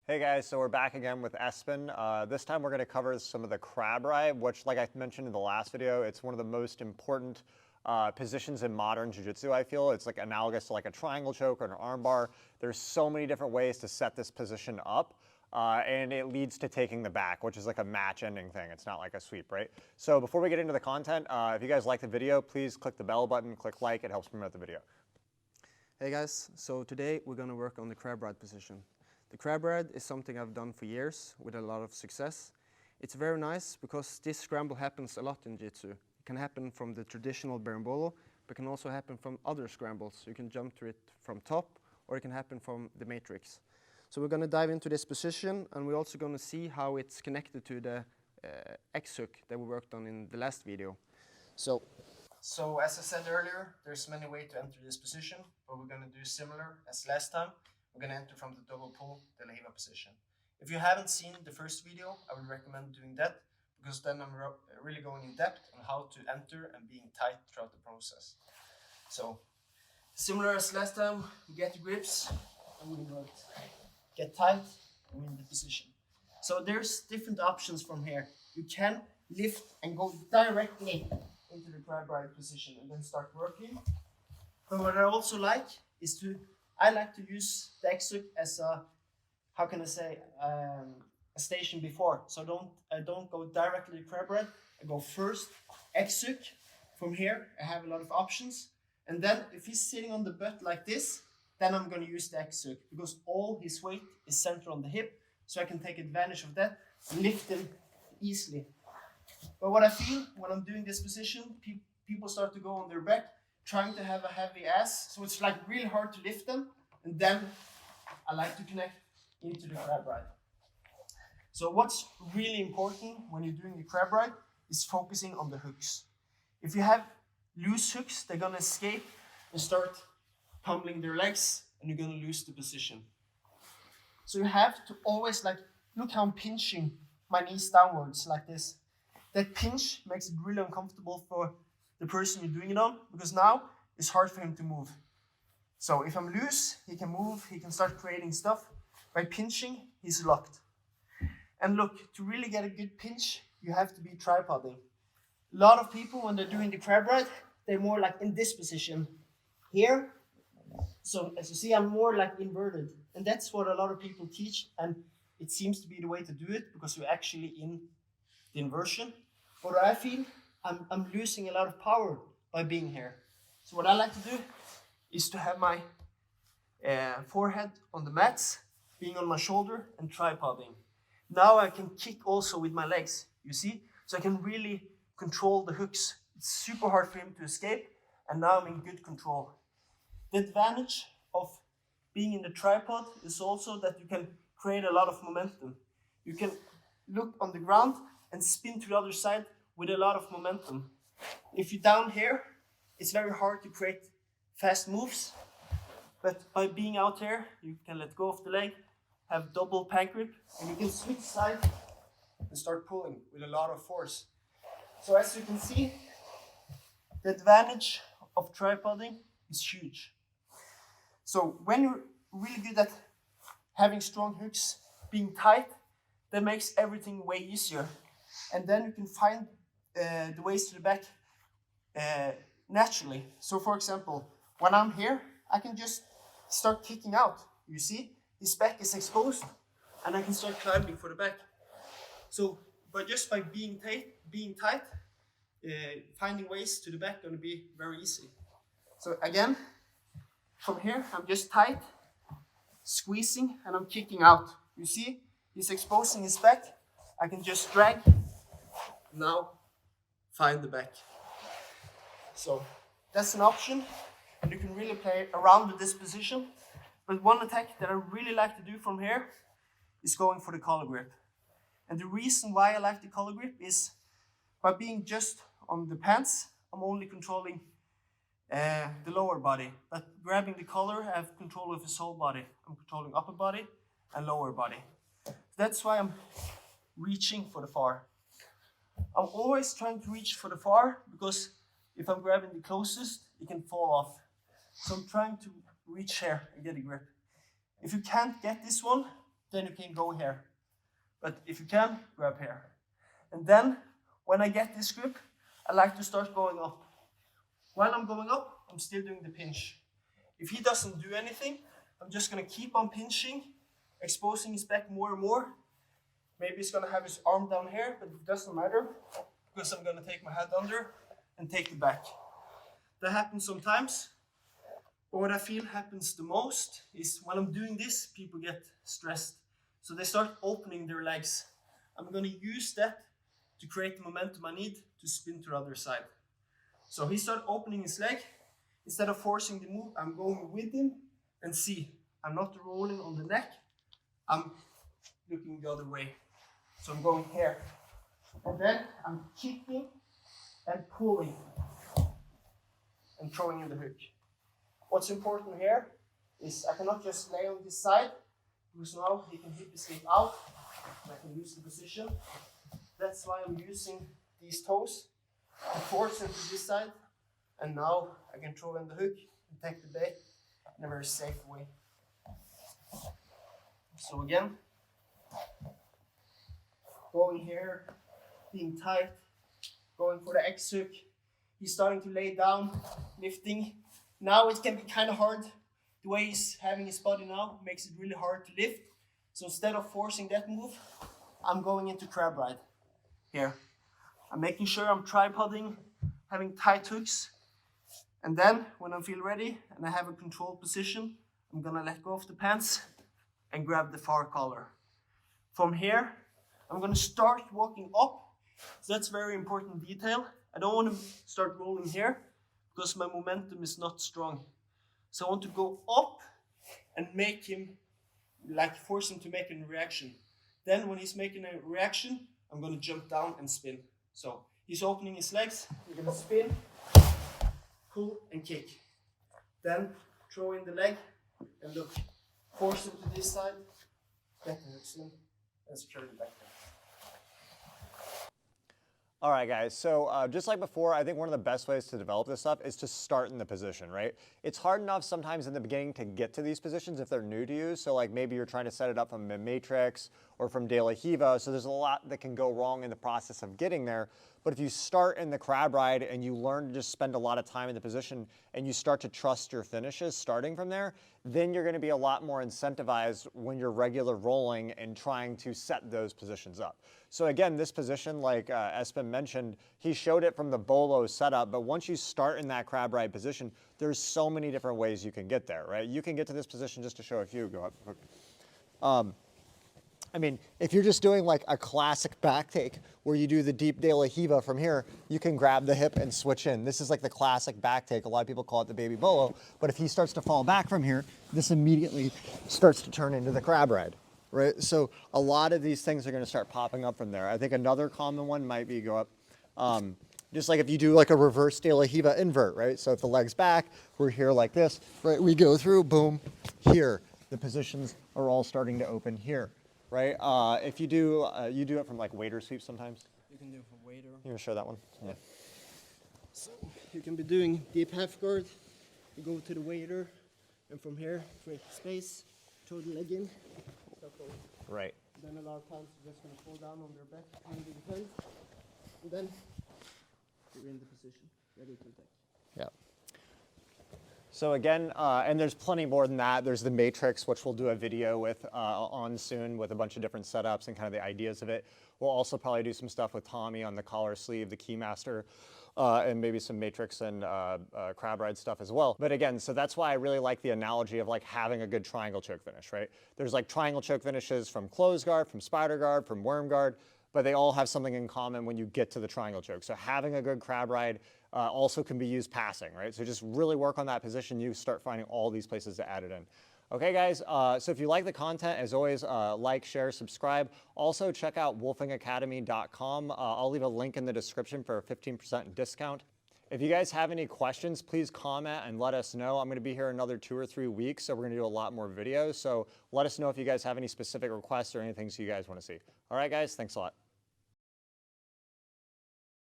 Hey guys, so we're back again with Espen. This time we're going to cover some of the crab ride, which, like I mentioned in the last video, it's one of the most important positions in modern jiu-jitsu, I feel. It's like analogous to like a triangle choke or an arm bar. There's so many different ways to set this position up, and it leads to taking the back, which is like a match-ending thing. It's not like a sweep, right? So before we get into the content, if you guys like the video, please click the bell button, click like, it helps promote the video. Hey guys, so today we're going to work on the crab ride position. The crab ride is something I've done for years with a lot of success. It's very nice because this scramble happens a lot in jiu-jitsu. It can happen from the traditional berimbolo, but can also happen from other scrambles. You can jump to it from top, or it can happen from the matrix. So we're going to dive into this position, and we're also going to see how it's connected to the X-hook that we worked on in the last video. So as I said earlier, there's many ways to enter this position, but we're going to do similar as last time. We're going to enter from the double pull De La Riva position. If you haven't seen the first video, I would recommend doing that, because then I'm really going in depth on how to enter and being tight throughout the process. So, similar as last time, we get the grips, and we get tight, and we're in the position. So there's different options from here. You can lift and go directly into the crab ride position and then start working. But what I also like is I like to use the X-hook as a, how can I say, a station before. So I don't go directly to crab ride. I go first X-hook. From here, I have a lot of options. And then if he's sitting on the butt like this, then I'm going to use the X-hook because all his weight is centered on the hip. So I can take advantage of that and lift him easily. But what I feel when I'm doing this position, people start to go on their back, trying to have a heavy ass, so it's like really hard to lift them, and then I like to connect into the crab ride. So what's really important when you're doing the crab ride is focusing on the hooks. If you have loose hooks, they're gonna escape and start pummeling their legs, and you're gonna lose the position. So you have to always look how I'm pinching my knees downwards like this. That pinch makes it really uncomfortable for the person you're doing it on, because now it's hard for him to move. So if I'm loose, he can move, he can start creating stuff. By pinching, he's locked. And look, to really get a good pinch, you have to be tripoding. A lot of people, when they're doing the crab ride, they're more like in this position here. So as you see, I'm more like inverted. And that's what a lot of people teach, and it seems to be the way to do it because you're actually in the inversion. But what I feel, I'm losing a lot of power by being here. So what I like to do is to have my forehead on the mats, being on my shoulder and tripoding. Now I can kick also with my legs, you see? So I can really control the hooks. It's super hard for him to escape, and now I'm in good control. The advantage of being in the tripod is also that you can create a lot of momentum. You can look on the ground and spin to the other side with a lot of momentum. If you're down here, it's very hard to create fast moves, but by being out here, you can let go of the leg, have double pant grip, and you can switch side and start pulling with a lot of force. So as you can see, the advantage of tripoding is huge. So when you're really good at having strong hooks, being tight, that makes everything way easier. And then you can find the ways to the back naturally. So for example, when I'm here, I can just start kicking out. You see, his back is exposed, and I can start climbing for the back. So, but just by being tight, finding ways to the back gonna be very easy. So again, from here, I'm just tight, squeezing, and I'm kicking out. You see, he's exposing his back. I can just drag. Now, find the back. So that's an option, and you can really play around with this position. But one attack that I really like to do from here is going for the collar grip. And the reason why I like the collar grip is by being just on the pants, I'm only controlling the lower body. But grabbing the collar, I have control of his whole body. I'm controlling upper body and lower body. That's why I'm reaching for the far. I'm always trying to reach for the far, because if I'm grabbing the closest, it can fall off. So I'm trying to reach here and get a grip. If you can't get this one, then you can go here. But if you can, grab here. And then, when I get this grip, I like to start going up. While I'm going up, I'm still doing the pinch. If he doesn't do anything, I'm just gonna keep on pinching, exposing his back more and more. Maybe he's gonna have his arm down here, but it doesn't matter, because I'm gonna take my head under and take the back. That happens sometimes, but what I feel happens the most is when I'm doing this, people get stressed. So they start opening their legs. I'm gonna use that to create the momentum I need to spin to the other side. So he started opening his leg. Instead of forcing the move, I'm going with him and see. I'm not rolling on the neck, I'm looking the other way. So I'm going here. And then I'm kicking and pulling and throwing in the hook. What's important here is I cannot just lay on this side, because now he can hip escape out and I can lose the position. That's why I'm using these toes to force him to this side, and now I can throw in the hook and take the bait in a very safe way. So again, going here, being tight, going for the X hook. He's starting to lay down, lifting. Now it can be kind of hard. The way he's having his body now makes it really hard to lift. So instead of forcing that move, I'm going into crab ride here. I'm making sure I'm tripoding, having tight hooks. And then when I feel ready and I have a controlled position, I'm gonna let go of the pants and grab the far collar. From here, I'm gonna start walking up. So that's very important detail. I don't want to start rolling here because my momentum is not strong. So I want to go up and make him, like force him to make a reaction. Then when he's making a reaction, I'm gonna jump down and spin. So he's opening his legs, we're gonna spin, pull and kick. Then throw in the leg and look, force him to this side, get the hooks in, and secure the back. All right, guys, so just like before, I think one of the best ways to develop this stuff is to start in the position, right? It's hard enough sometimes in the beginning to get to these positions if they're new to you. So like maybe you're trying to set it up from a matrix or from De La Hiva. So there's a lot that can go wrong in the process of getting there. But if you start in the crab ride and you learn to just spend a lot of time in the position and you start to trust your finishes starting from there, then you're gonna be a lot more incentivized when you're regular rolling and trying to set those positions up. So again, this position, like Espen mentioned, he showed it from the bolo setup, but once you start in that crab ride position, there's so many different ways you can get there, right? You can get to this position, just to show a few, go up. I mean, if you're just doing like a classic back take where you do the deep De La Hiva from here, you can grab the hip and switch in. This is like the classic back take. A lot of people call it the baby bolo, but if he starts to fall back from here, this immediately starts to turn into the crab ride, right? So a lot of these things are gonna start popping up from there. I think another common one might be go up, just like if you do like a reverse De La Hiva invert, right? So if the leg's back, we're here like this, right? We go through, boom, here. The positions are all starting to open here. Right? If you do it from like waiter sweep sometimes. You can do it from waiter. You want to show that one? Yeah. So you can be doing deep half guard, you go to the waiter, and from here, create space, throw the leg in, start going. Right. Then a lot of times you're just going to fall down on their back, under the pen, and then you're in the position, ready to attack. Yeah. So again, and there's plenty more than that. There's the matrix, which we'll do a video with on soon with a bunch of different setups and kind of the ideas of it. We'll also probably do some stuff with Tommy on the collar sleeve, the Keymaster, and maybe some matrix and crab ride stuff as well. But again, so that's why I really like the analogy of like having a good triangle choke finish, right? There's like triangle choke finishes from close guard, from spider guard, from worm guard, but they all have something in common when you get to the triangle choke. So having a good crab ride also can be used passing, right? So just really work on that position. You start finding all these places to add it in. Okay, guys, so if you like the content, as always, like, share, subscribe. Also, check out wolfingacademy.com. I'll leave a link in the description for a 15% discount. If you guys have any questions, please comment and let us know. I'm going to be here another 2 or 3 weeks, so we're going to do a lot more videos. So let us know if you guys have any specific requests or anything you guys want to see. All right, guys, thanks a lot.